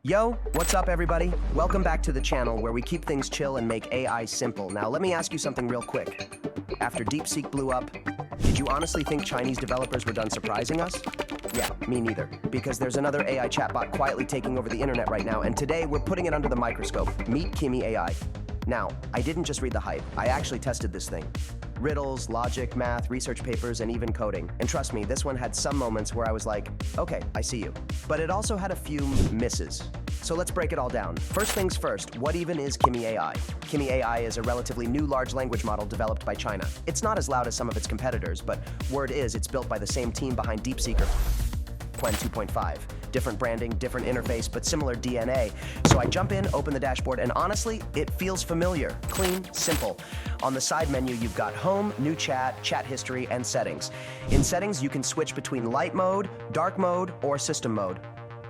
Yo, what's up everybody? Welcome back to the channel where we keep things chill and make AI simple. Now let me ask you something real quick. After DeepSeek blew up, did you honestly think Chinese developers were done surprising us? Yeah, me neither. Because there's another AI chatbot quietly taking over the internet right now, and today we're putting it under the microscope. Meet Kimi AI. Now, I didn't just read the hype, I actually tested this thing. Riddles, logic, math, research papers, and even coding. And trust me, this one had some moments where I was like, okay, I see you. But it also had a few misses. So let's break it all down. First things first, what even is Kimi AI? Kimi AI is a relatively new large language model developed by China. It's not as loud as some of its competitors, but word is it's built by the same team behind DeepSeek or Qwen 2.5. Different branding, different interface, but similar DNA. So I jump in, open the dashboard, and honestly, it feels familiar, clean, simple. On the side menu, you've got Home, New Chat, Chat History, and Settings. In Settings, you can switch between Light Mode, Dark Mode, or System Mode.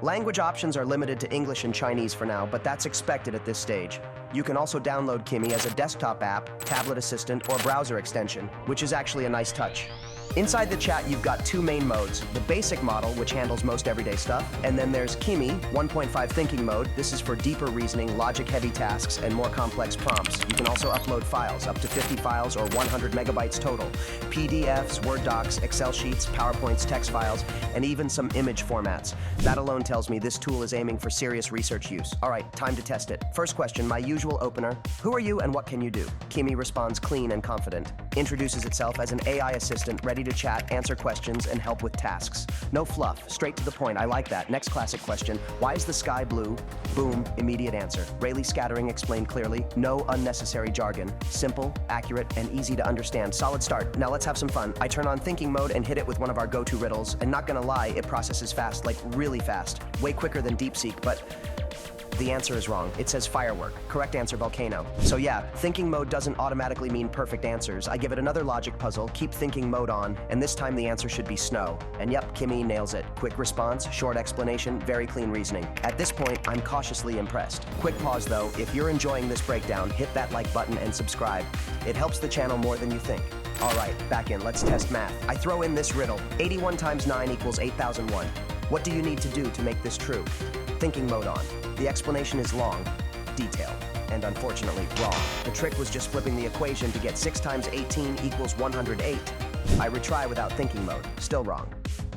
Language options are limited to English and Chinese for now, but that's expected at this stage. You can also download Kimi as a desktop app, tablet assistant, or browser extension, which is actually a nice touch. Inside the chat, you've got two main modes, the basic model, which handles most everyday stuff, and then there's Kimi 1.5 thinking mode. This is for deeper reasoning, logic-heavy tasks, and more complex prompts. You can also upload files, up to 50 files or 100 megabytes total. PDFs, Word docs, Excel sheets, PowerPoints, text files, and even some image formats. That alone tells me this tool is aiming for serious research use. All right, time to test it. First question, my usual opener. Who are you and what can you do? Kimi responds clean and confident. Introduces itself as an AI assistant ready to chat, answer questions, and help with tasks. No fluff, straight to the point. I like that. Next classic question. Why is the sky blue? Boom, immediate answer. Rayleigh scattering explained clearly. No unnecessary jargon. Simple, accurate, and easy to understand. Solid start. Now let's have some fun. I turn on thinking mode and hit it with one of our go-to riddles, and not gonna lie, it processes fast, like really fast. Way quicker than DeepSeek, but the answer is wrong. It says firework. Correct answer, volcano. So yeah, thinking mode doesn't automatically mean perfect answers. I give it another logic puzzle, keep thinking mode on, and this time the answer should be snow. And yep, Kimi nails it. Quick response, short explanation, very clean reasoning. At this point, I'm cautiously impressed. Quick pause though, if you're enjoying this breakdown, hit that like button and subscribe. It helps the channel more than you think. All right, back in, let's test math. I throw in this riddle. 81 times 9 equals 8001. What do you need to do to make this true? Thinking mode on. The explanation is long, detailed, and unfortunately wrong. The trick was just flipping the equation to get 6 times 18 equals 108. I retry without thinking mode, still wrong.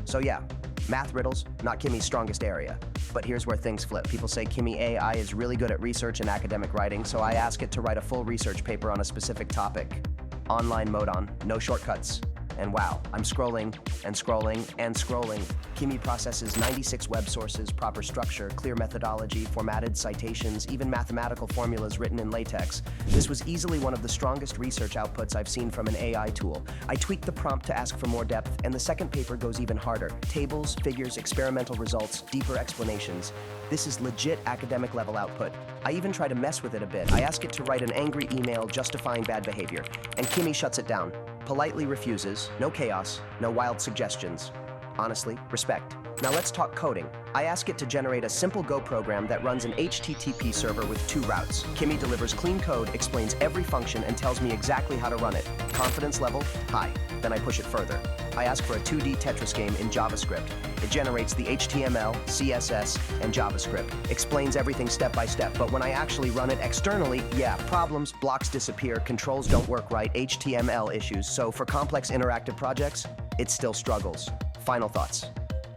So yeah, math riddles, not Kimi's strongest area. But here's where things flip. People say Kimi AI is really good at research and academic writing, so I ask it to write a full research paper on a specific topic. Online mode on, no shortcuts. And wow, I'm scrolling and scrolling and scrolling. Kimi processes 96 web sources, proper structure, clear methodology, formatted citations, even mathematical formulas written in LaTeX. This was easily one of the strongest research outputs I've seen from an AI tool. I tweaked the prompt to ask for more depth, and the second paper goes even harder. Tables, figures, experimental results, deeper explanations. This is legit academic level output. I even try to mess with it a bit. I ask it to write an angry email justifying bad behavior, and Kimi shuts it down. Politely refuses, no chaos, no wild suggestions. Honestly, respect. Now let's talk coding. I ask it to generate a simple Go program that runs an HTTP server with 2 routes. Kimi delivers clean code, explains every function, and tells me exactly how to run it. Confidence level, high. Then I push it further. I ask for a 2D Tetris game in JavaScript. It generates the HTML, CSS, and JavaScript. Explains everything step by step, but when I actually run it externally, yeah, problems, blocks disappear, controls don't work right, HTML issues. So for complex interactive projects, it still struggles. Final thoughts.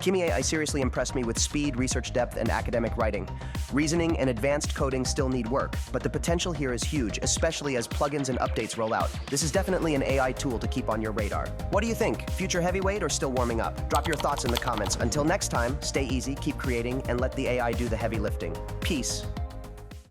Kimi AI seriously impressed me with speed, research depth, and academic writing. Reasoning and advanced coding still need work, but the potential here is huge, especially as plugins and updates roll out. This is definitely an AI tool to keep on your radar. What do you think? Future heavyweight or still warming up? Drop your thoughts in the comments. Until next time, stay easy, keep creating, and let the AI do the heavy lifting. Peace.